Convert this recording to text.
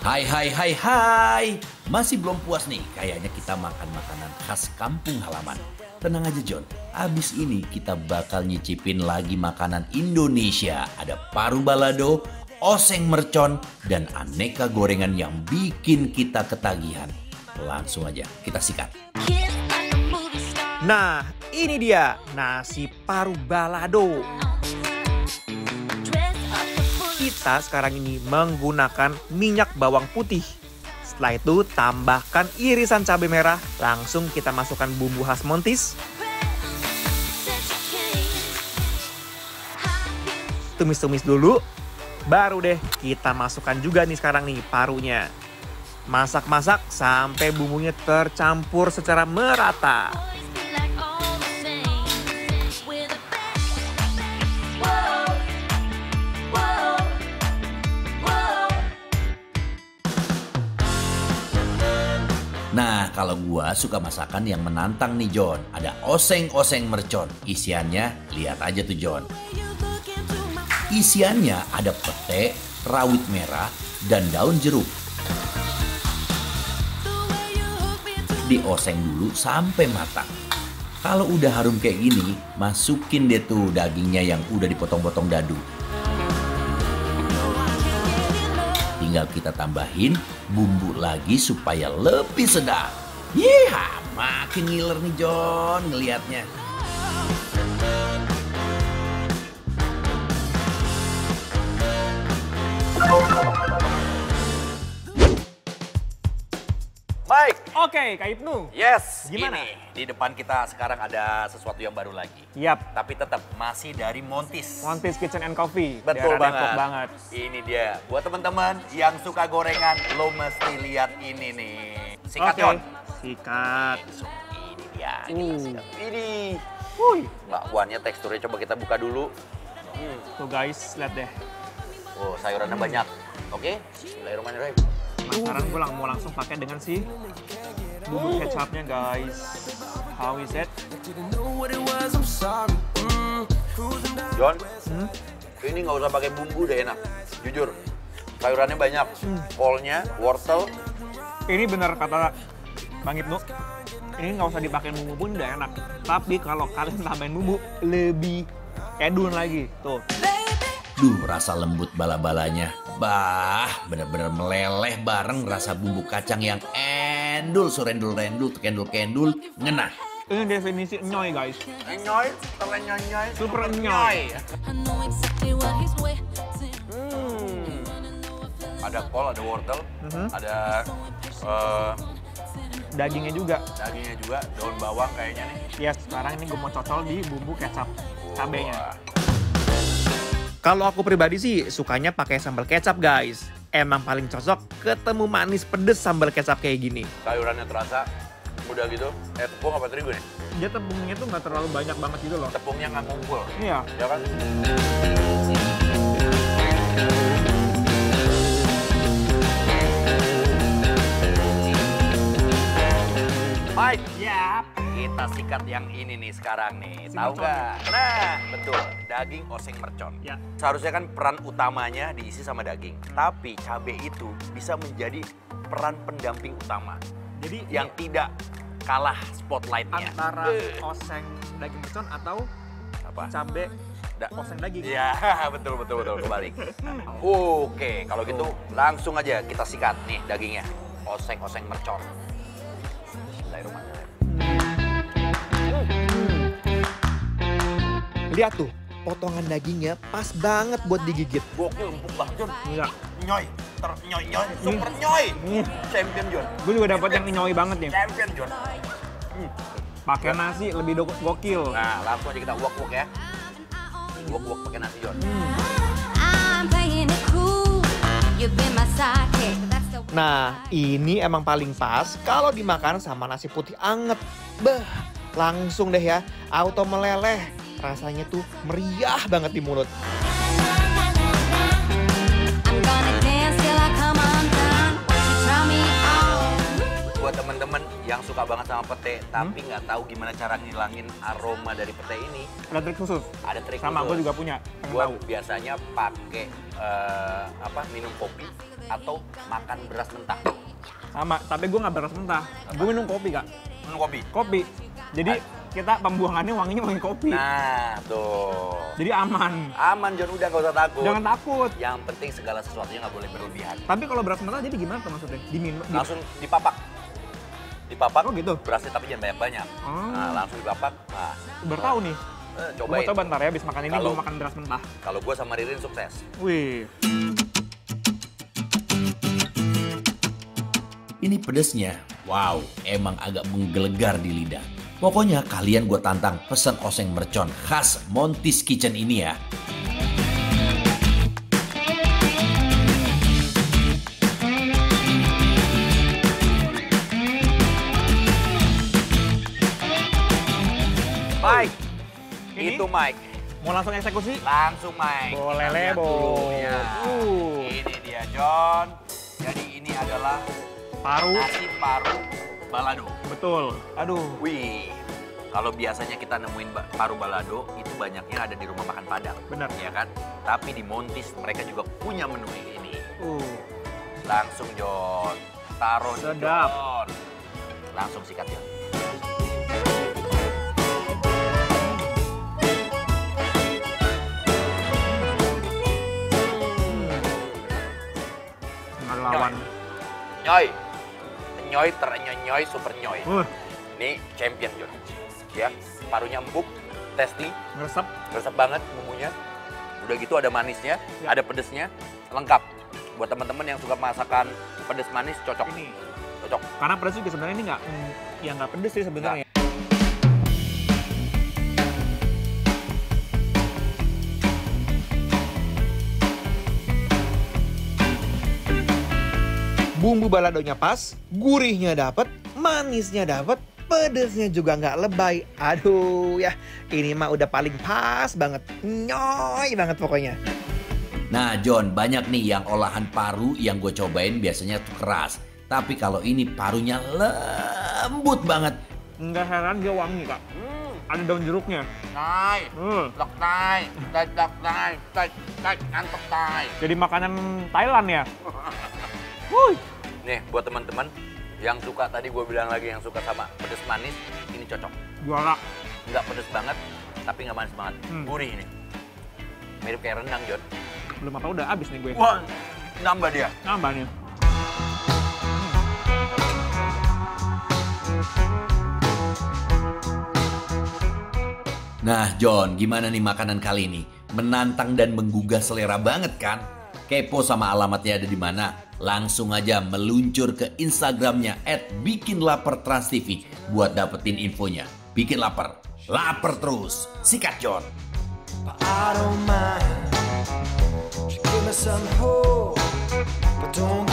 Hai hai hai hai. Masih belum puas nih, kayaknya kita makan makanan khas kampung halaman. Tenang aja John, abis ini kita bakal nyicipin lagi makanan Indonesia. Ada paru balado, oseng mercon, dan aneka gorengan yang bikin kita ketagihan. Langsung aja kita sikat. Nah, ini dia nasi paru balado. Kita sekarang ini menggunakan minyak bawang putih. Setelah itu tambahkan irisan cabai merah, langsung kita masukkan bumbu khas Montis. Tumis-tumis dulu, baru deh kita masukkan juga nih sekarang nih parunya. Masak-masak sampai bumbunya tercampur secara merata. Nah, kalau gua suka masakan yang menantang nih John. Ada oseng-oseng mercon. Isiannya, lihat aja tuh John. Isiannya ada pete, rawit merah, dan daun jeruk. Dioseng dulu sampai matang. Kalau udah harum kayak gini, masukin deh tuh dagingnya yang udah dipotong-potong dadu. Tinggal kita tambahin bumbu lagi supaya lebih sedap. Yeha, makin ngiler nih John ngelihatnya. Baik. Oke, Kak Ibnu. Yes. Gimana? Ini di depan kita sekarang ada sesuatu yang baru lagi. Yap, Tapi tetap masih dari Montis. Montis Kitchen and Coffee. Betul Daerah Depok banget. banget. Ini dia. Buat teman-teman yang suka gorengan, lo mesti lihat ini nih. Sikat John. Sikat. Ini dia. Sikat. Ini. Wuih. Mbak buahnya teksturnya coba kita buka dulu. Tuh guys, lihat deh. Oh, sayurannya banyak. Oke. Bismillahirrahmanirrahim. Sekarang gue mau langsung pakai dengan si bumbu kecapnya guys. How is it? John, ini nggak usah pakai bumbu deh enak. Jujur, sayurannya banyak. Kolnya, wortel. Ini benar kata Bang Ibnu. Ini nggak usah dipakai bumbu pun udah enak. Tapi kalau kalian tambahin bumbu, lebih edun lagi. Tuh. Duh, rasa lembut bala-balanya. Bah, bener-bener meleleh bareng rasa bumbu kacang yang endul, surendul-rendul, kendul-kendul, ngenah. Ini definisi enyoy guys. Enyoy, terenyoy, Super enyoy. Ada kol, ada wortel, ada Dagingnya juga. dagingnya juga, daun bawang kayaknya nih. Ya, sekarang ini gue mau cocol di bumbu kecap cabenya. Wah. Kalau aku pribadi sih sukanya pakai sambal kecap guys. Emang paling cocok ketemu manis pedes sambal kecap kayak gini. Sayurannya terasa mudah gitu. Tepung apa terigu nih? Dia tepungnya tuh nggak terlalu banyak banget gitu loh. Tepungnya nggak ngumpul, Iya. ya kan? Baik, Yap. kita sikat yang ini nih sekarang nih. Si Tahu merconnya. nggak? Nah, betul. Daging oseng mercon. Ya. Seharusnya kan peran utamanya diisi sama daging. Tapi cabai itu bisa menjadi peran pendamping utama. Jadi Yang tidak kalah spotlightnya. antara oseng daging mercon atau Apa? cabe Da- oseng daging. Iya, betul kebalik. Oke, kalau gitu langsung aja kita sikat nih dagingnya. Oseng-oseng mercon. Bismillahirrahmanirrahim. Lihat tuh, potongan dagingnya pas banget buat digigit. Gokil, empuk banget John. Iya. Nyoy, ternyoy-nyoy, super nyoy. Champion John. Gue juga dapat yang nyoy banget nih. Champion John. Pakai nasi lebih gokil. Nah, langsung aja kita wok-wok ya. Wok-wok pakai nasi John. I'm playing it cool. You've been my sidekick. That's the Nah, ini emang paling pas kalau dimakan sama nasi putih anget. Bah, langsung deh ya, auto meleleh. Rasanya tuh meriah banget di mulut. I'm gonna dance till I come undone. Won't you try me on? Buat temen-temen yang suka banget sama pete, tapi nggak tahu gimana cara ngilangin aroma dari pete ini. Ada trik khusus? Ada trik Sama, khusus. gue juga punya. Gue biasanya pakai minum kopi atau makan beras mentah. Sama, tapi gue nggak beras mentah. Gue minum kopi, Kak. Minum kopi? Kopi. Jadi kita pembuangannya wanginya wangi kopi. Nah, tuh. Jadi aman. Aman, John. Udah, nggak usah takut. Jangan takut. Yang penting segala sesuatunya nggak boleh berlebihan. Tapi kalau beras mentah jadi gimana tuh maksudnya? Diminum? Langsung dipapak. Dipapak, Oh gitu? berasnya tapi jangan banyak-banyak. Oh. Nah, langsung dipapak. Nah, Baru tahu nih. Gue cobain. mau coba ntar ya, abis makan ini Kalau- gue makan beras mentah. Kalau gue sama Ririn sukses. Wih. Ini pedesnya, wow, emang agak menggelegar di lidah. Pokoknya kalian gue tantang pesen oseng mercon khas Monty's Kitchen ini ya. Mike, Ini? itu Mike. Mau langsung eksekusi? Langsung Mike. Boleh, Kita lihat Lebo. dulu, ya. Uh. Ini dia John. Jadi ini adalah Paru. nasi paru balado. Betul. Aduh. Wih, kalau biasanya kita nemuin paru balado itu banyaknya ada di rumah makan Padang. Benar. Ya kan? Tapi di Monty's mereka juga punya menu ini. Langsung John, taruh nih, Sedap. John. Langsung sikat John. Nggak ada lawan. Nyoy, nyoy terenyoy super nyoy. Ini champion John. Ya, parunya empuk, tasty, Ngeresep. resep banget bumbunya. Udah gitu ada manisnya, Ya. ada pedesnya, lengkap. Buat teman-teman yang suka masakan pedes manis cocok. Ini. Cocok. Karena pedas juga sebenarnya ini nggak, ya nggak pedes sih sebenarnya. Bumbu baladonya pas, gurihnya dapet, manisnya dapet, pedesnya juga nggak lebay. Aduh ya, ini mah udah paling pas banget, nyoy banget pokoknya. Nah John, banyak nih yang olahan paru yang gue cobain biasanya tuh keras. Tapi kalau ini parunya lembut banget. Nggak heran dia wangi kak, ada daun jeruknya. Nai, lok nai, ngantuk nai. Jadi makanan Thailand ya. Wuih. Nih, buat teman-teman yang suka tadi gue bilang lagi yang suka sama pedes manis, ini cocok. Juara. Nggak pedes banget, tapi nggak manis banget. Gurih ini. Mirip kayak rendang, John. Belum apa udah habis nih gue. Wah, nambah dia. Nambah nih. Nah John, gimana nih makanan kali ini? Menantang dan menggugah selera banget kan? Kepo sama alamatnya ada di mana? Langsung aja meluncur ke Instagramnya @bikinlaperTransTV buat dapetin infonya. Bikin lapar, lapar terus. Sikat John. I don't mind. Just give me some hope, but don't